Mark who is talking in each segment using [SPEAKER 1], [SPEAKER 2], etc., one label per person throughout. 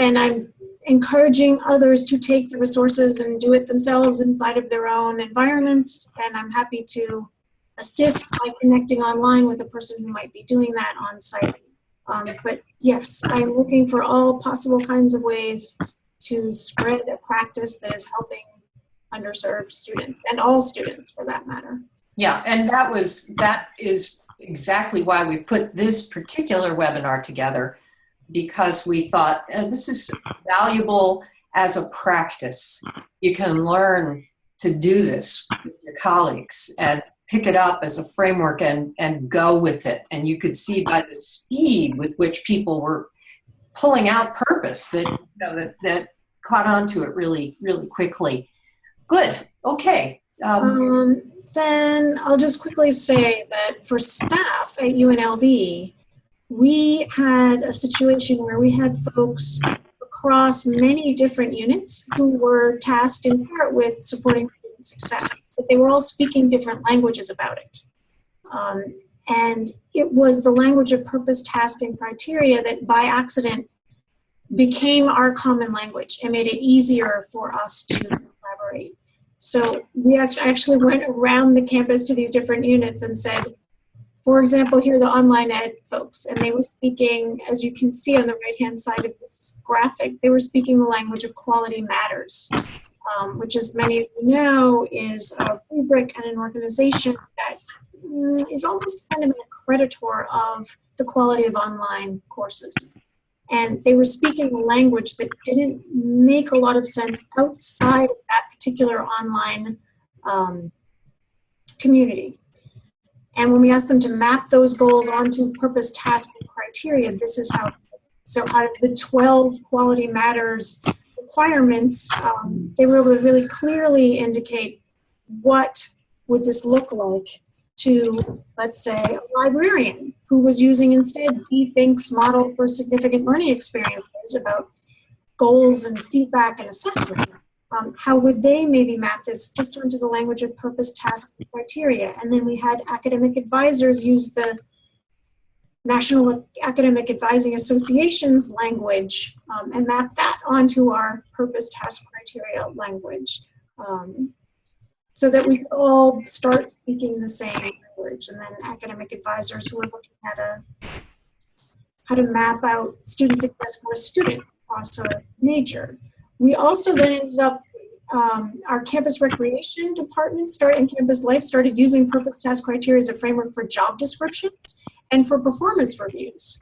[SPEAKER 1] and I'm encouraging others to take the resources and do it themselves inside of their own environments. And I'm happy to assist by connecting online with a person who might be doing that on site. But yes, I'm looking for all possible kinds of ways to spread a practice that is helping underserved students, and all students for that matter.
[SPEAKER 2] Yeah, and that is exactly why we put this particular webinar together, because we thought this is valuable as a practice. You can learn to do this with your colleagues and pick it up as a framework and go with it. And you could see by the speed with which people were pulling out purpose that caught on to it really, really quickly. Good. Okay.
[SPEAKER 1] Then I'll just quickly say that for staff at UNLV, we had a situation where we had folks across many different units who were tasked in part with supporting student success, but they were all speaking different languages about it. And it was the language of purpose, task, and criteria that by accident became our common language and made it easier for us to collaborate. So we actually went around the campus to these different units and said, for example, here are the online ed folks, and they were speaking, as you can see on the right-hand side of this graphic, they were speaking the language of quality matters, which, as many of you know, is a rubric and an organization that is almost kind of an accreditor of the quality of online courses. And they were speaking a language that didn't make a lot of sense outside of that particular online community. And when we asked them to map those goals onto purpose, task, and criteria, this is how. So out of the 12 quality matters requirements, they were able to really clearly indicate what would this look like to, let's say, a librarian who was using instead DFINC's model for significant learning experiences about goals and feedback and assessment. How would they maybe map this just onto the language of purpose, task, and criteria? And then we had academic advisors use the National Academic Advising Association's language and map that onto our purpose, task, criteria language. So that we could all start speaking the same language. And then academic advisors who are looking at how to map out student success for a student across a major. We also then ended up, our campus recreation department and campus life started using purpose, task, criteria as a framework for job descriptions and for performance reviews.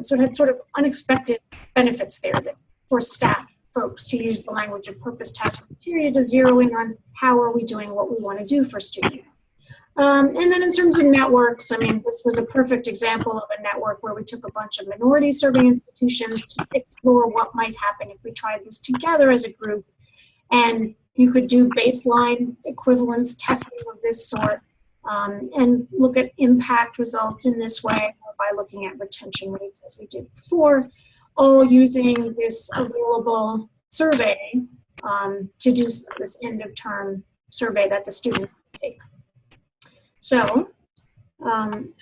[SPEAKER 1] So it had sort of unexpected benefits there for staff folks to use the language of purpose, task, criteria to zero in on how are we doing what we want to do for students. And then in terms of networks, I mean, this was a perfect example of a network where we took a bunch of minority serving institutions to explore what might happen if we tried this together as a group. And you could do baseline equivalence testing of this sort and look at impact results in this way by looking at retention rates as we did before, all using this available survey to do this end of term survey that the students can take. So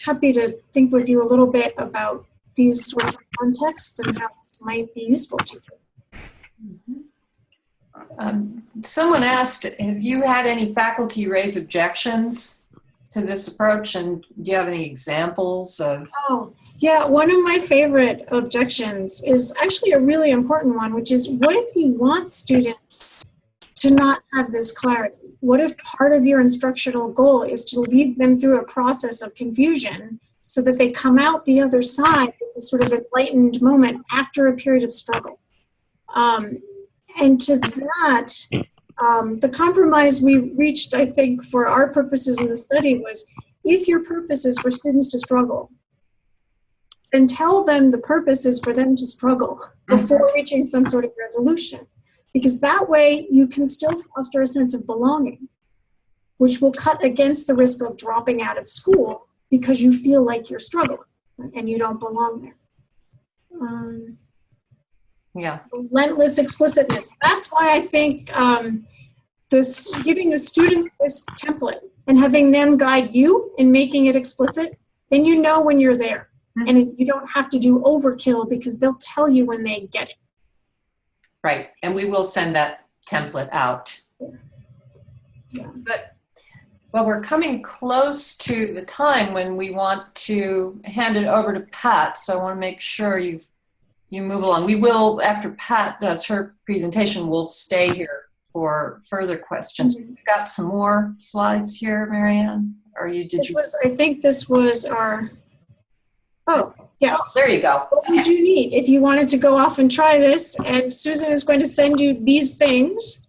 [SPEAKER 1] happy to think with you a little bit about these sorts of contexts and how this might be useful to you.
[SPEAKER 2] Someone asked, have you had any faculty raise objections to this approach, and do you have any examples of?
[SPEAKER 1] Oh, yeah, one of my favorite objections is actually a really important one, which is, what if you want students to not have this clarity? What if part of your instructional goal is to lead them through a process of confusion so that they come out the other side with a sort of enlightened moment after a period of struggle? And to that, the compromise we reached, I think, for our purposes in the study was, if your purpose is for students to struggle, then tell them the purpose is for them to struggle before reaching some sort of resolution. Because that way you can still foster a sense of belonging, which will cut against the risk of dropping out of school because you feel like you're struggling and you don't belong there.
[SPEAKER 2] Yeah.
[SPEAKER 1] Relentless explicitness. That's why I think giving the students this template and having them guide you in making it explicit, then you know when you're there. And you don't have to do overkill because they'll tell you when they get it.
[SPEAKER 2] Right, and we will send that template out.
[SPEAKER 1] Yeah.
[SPEAKER 2] But well, we're coming close to the time when we want to hand it over to Pat, so I want to make sure you move along. We will, after Pat does her presentation, we'll stay here for further questions.
[SPEAKER 1] Mhm.
[SPEAKER 2] We've got some more slides here, Marianne, or
[SPEAKER 1] I think this was our, oh, yes.
[SPEAKER 2] There you go.
[SPEAKER 1] What would you need if you wanted to go off and try this? And Susan is going to send you these things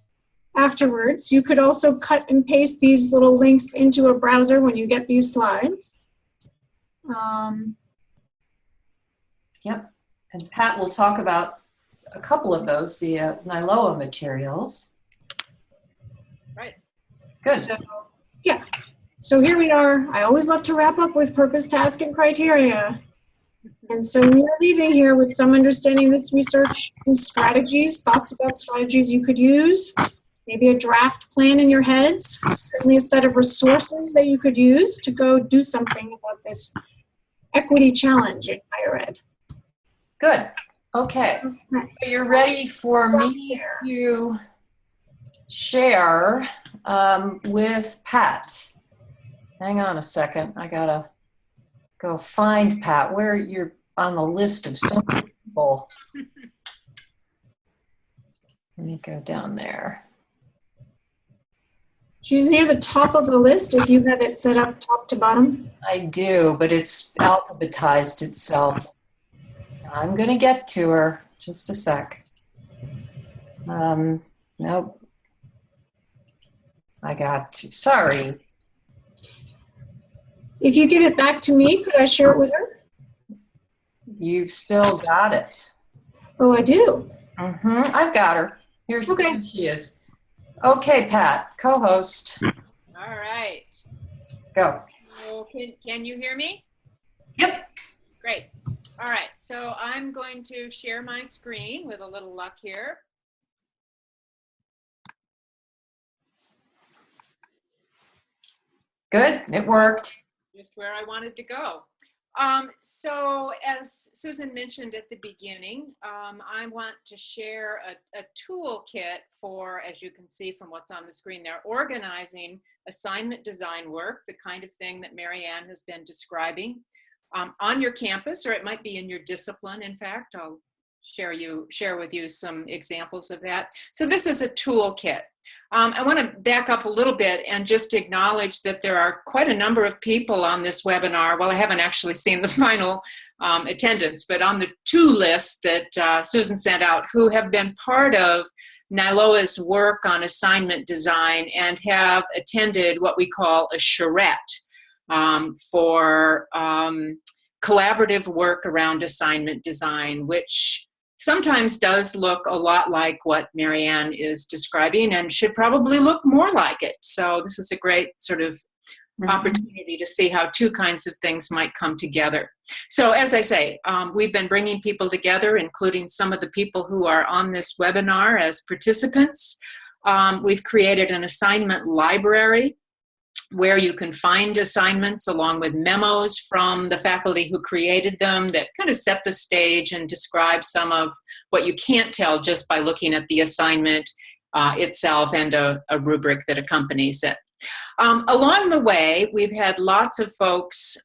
[SPEAKER 1] afterwards. You could also cut and paste these little links into a browser when you get these slides.
[SPEAKER 2] Yep, and Pat will talk about a couple of those, the NILOA materials.
[SPEAKER 3] Right.
[SPEAKER 2] Good.
[SPEAKER 1] So, yeah. So here we are. I always love to wrap up with purpose, task, and criteria. And so we are leaving here with some understanding of this research and strategies, thoughts about strategies you could use, maybe a draft plan in your heads, certainly a set of resources that you could use to go do something about this equity challenge in higher ed.
[SPEAKER 2] Good. Okay. So you're ready for me to share with Pat. Hang on a second. I gotta go find Pat. Where you're on the list of so many people. Let me go down there.
[SPEAKER 1] She's near the top of the list if you have it set up top to bottom.
[SPEAKER 2] I do, but it's alphabetized itself. I'm going to get to her. Just a sec. Nope. I got to. Sorry.
[SPEAKER 1] If you give it back to me, could I share it with her?
[SPEAKER 2] You've still got it.
[SPEAKER 1] Oh, I do.
[SPEAKER 2] I've got her. Here
[SPEAKER 1] Okay.
[SPEAKER 2] she is. Okay, Pat, co-host.
[SPEAKER 3] All right.
[SPEAKER 2] Go.
[SPEAKER 3] So can you hear me?
[SPEAKER 2] Yep.
[SPEAKER 3] Great. All right. So I'm going to share my screen with a little luck here.
[SPEAKER 2] Good. It worked.
[SPEAKER 3] Just where I wanted to go. So as Susan mentioned at the beginning, I want to share a toolkit for, as you can see from what's on the screen there, organizing assignment design work, the kind of thing that Marianne has been describing on your campus, or it might be in your discipline. In fact, I'll share with you some examples of that. So this is a toolkit. I want to back up a little bit and just acknowledge that there are quite a number of people on this webinar. Well, I haven't actually seen the final attendance, but on the to list that Susan sent out, who have been part of NILOA's work on assignment design and have attended what we call a charrette for collaborative work around assignment design, which sometimes does look a lot like what Marianne is describing and should probably look more like it. So this is a great sort of opportunity to see how two kinds of things might come together. So as I say, we've been bringing people together, including some of the people who are on this webinar as participants. We've created an assignment library where you can find assignments along with memos from the faculty who created them that kind of set the stage and describe some of what you can't tell just by looking at the assignment itself and a rubric that accompanies it. Along the way, we've had lots of folks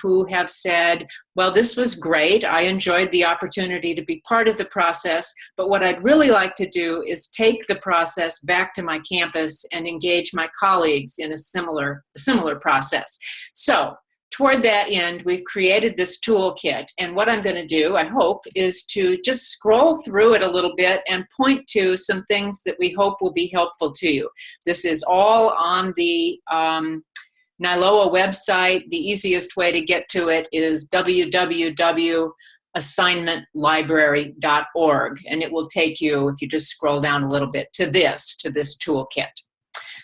[SPEAKER 3] who have said, well, this was great. I enjoyed the opportunity to be part of the process, but what I'd really like to do is take the process back to my campus and engage my colleagues in a similar process. So toward that end, we've created this toolkit, and what I'm going to do, I hope, is to just scroll through it a little bit and point to some things that we hope will be helpful to you. This is all on the NILOA website. The easiest way to get to it is www.assignmentlibrary.org, and it will take you, if you just scroll down a little bit, to this toolkit.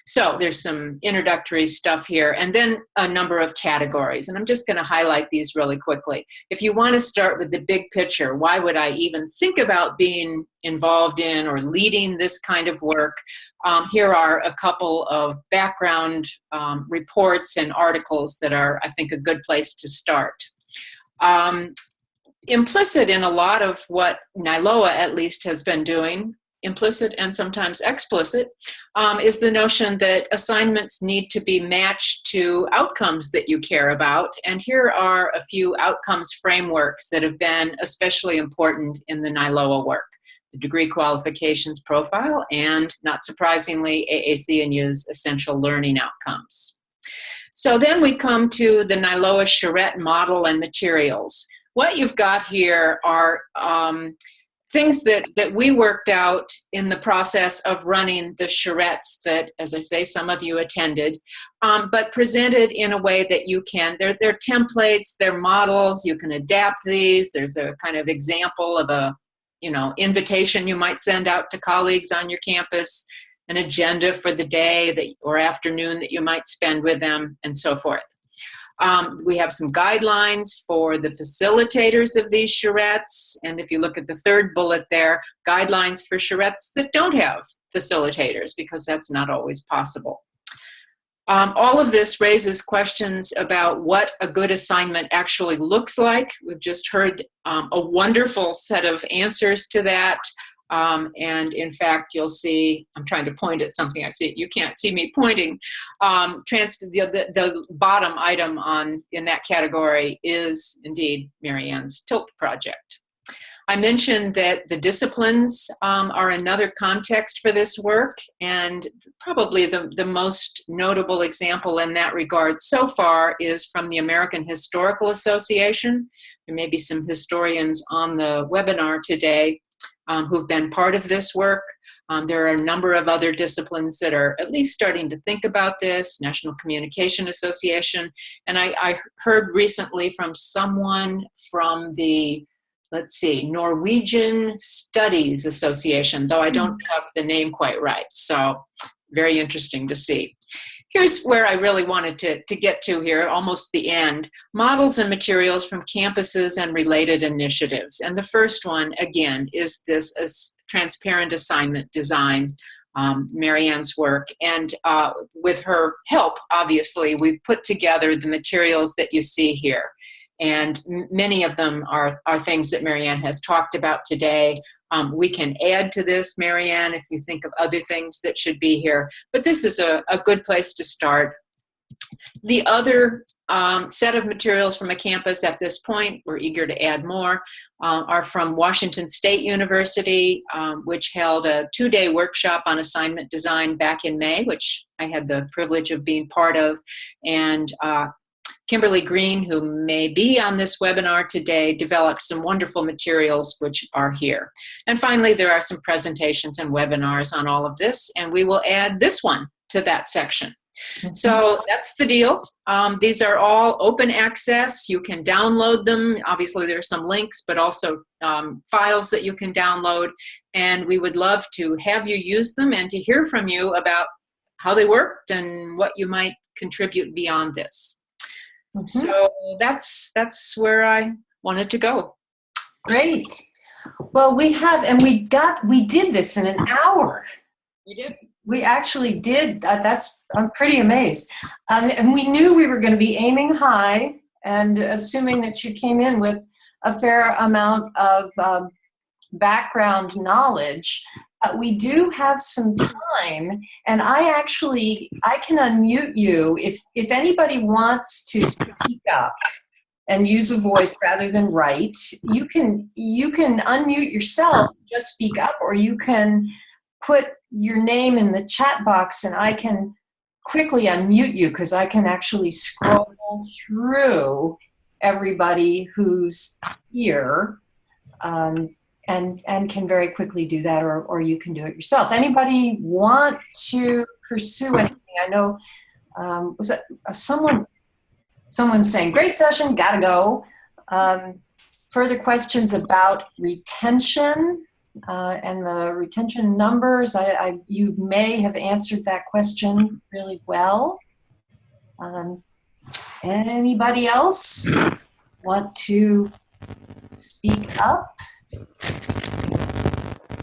[SPEAKER 3] So there's some introductory stuff here, and then a number of categories. And I'm just going to highlight these really quickly. If you want to start with the big picture, why would I even think about being involved in or leading this kind of work? Here are a couple of background reports and articles that are, I think, a good place to start. Implicit in a lot of what NILOA at least has been doing implicit and sometimes explicit, is the notion that assignments need to be matched to outcomes that you care about. And here are a few outcomes frameworks that have been especially important in the NILOA work: the Degree Qualifications Profile, and, not surprisingly, AAC&U's Essential Learning Outcomes. So then we come to the NILOA charrette model and materials. What you've got here are things that we worked out in the process of running the charrettes that, as I say, some of you attended, but presented in a way that you can. They're templates, they're models, you can adapt these. There's a kind of example of a invitation you might send out to colleagues on your campus, an agenda for the day or afternoon that you might spend with them, and so forth. We have some guidelines for the facilitators of these charrettes, and if you look at the third bullet there, guidelines for charrettes that don't have facilitators, because that's not always possible. All of this raises questions about what a good assignment actually looks like. We've just heard a wonderful set of answers to that. And in fact, you'll see, I'm trying to point at something I see, you can't see me pointing. The bottom item in that category is indeed Mary Ann's TILT project. I mentioned that the disciplines are another context for this work, and probably the most notable example in that regard so far is from the American Historical Association. There may be some historians on the webinar today who've been part of this work. There are a number of other disciplines that are at least starting to think about this, National Communication Association, and I heard recently from someone from the Norwegian Studies Association, though I don't have the name quite right. So very interesting to see. Here's where I really wanted to get to here, almost the end. Models and materials from campuses and related initiatives. And the first one, again, is this transparent assignment design, Mary Ann's work. And with her help, obviously, we've put together the materials that you see here. And many of them are things that Mary Ann has talked about today. We can add to this, Mary Ann, if you think of other things that should be here. But this is a good place to start. The other set of materials from a campus at this point, we're eager to add more, are from Washington State University, which held a 2-day workshop on assignment design back in May, which I had the privilege of being part of. And Kimberly Green, who may be on this webinar today, developed some wonderful materials which are here. And finally, there are some presentations and webinars on all of this, and we will add this one to that section. So that's the deal. These are all open access. You can download them. Obviously, there are some links, but also files that you can download. And we would love to have you use them and to hear from you about how they worked and what you might contribute beyond this. So that's where I wanted to go.
[SPEAKER 2] Great. Well, we did this in an hour.
[SPEAKER 3] You did.
[SPEAKER 2] We actually did. I'm pretty amazed. And we knew we were going to be aiming high, and assuming that you came in with a fair amount of background knowledge. We do have some time, and I can unmute you if anybody wants to speak up and use a voice rather than write. You can unmute yourself, just speak up, or you can put your name in the chat box and I can quickly unmute you, because I can actually scroll through everybody who's here. And can very quickly do that, or you can do it yourself. Anybody want to pursue anything? I know, was it someone saying, great session, gotta go. Further questions about retention and the retention numbers? You may have answered that question really well. Anybody else want to speak up?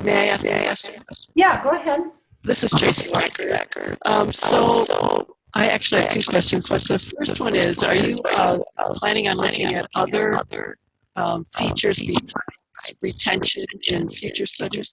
[SPEAKER 4] May I ask?
[SPEAKER 2] Yeah, go ahead.
[SPEAKER 4] This is Tracy Walker. So I actually have 2 questions. But the first one is, are you planning on looking at other features besides retention in future studies?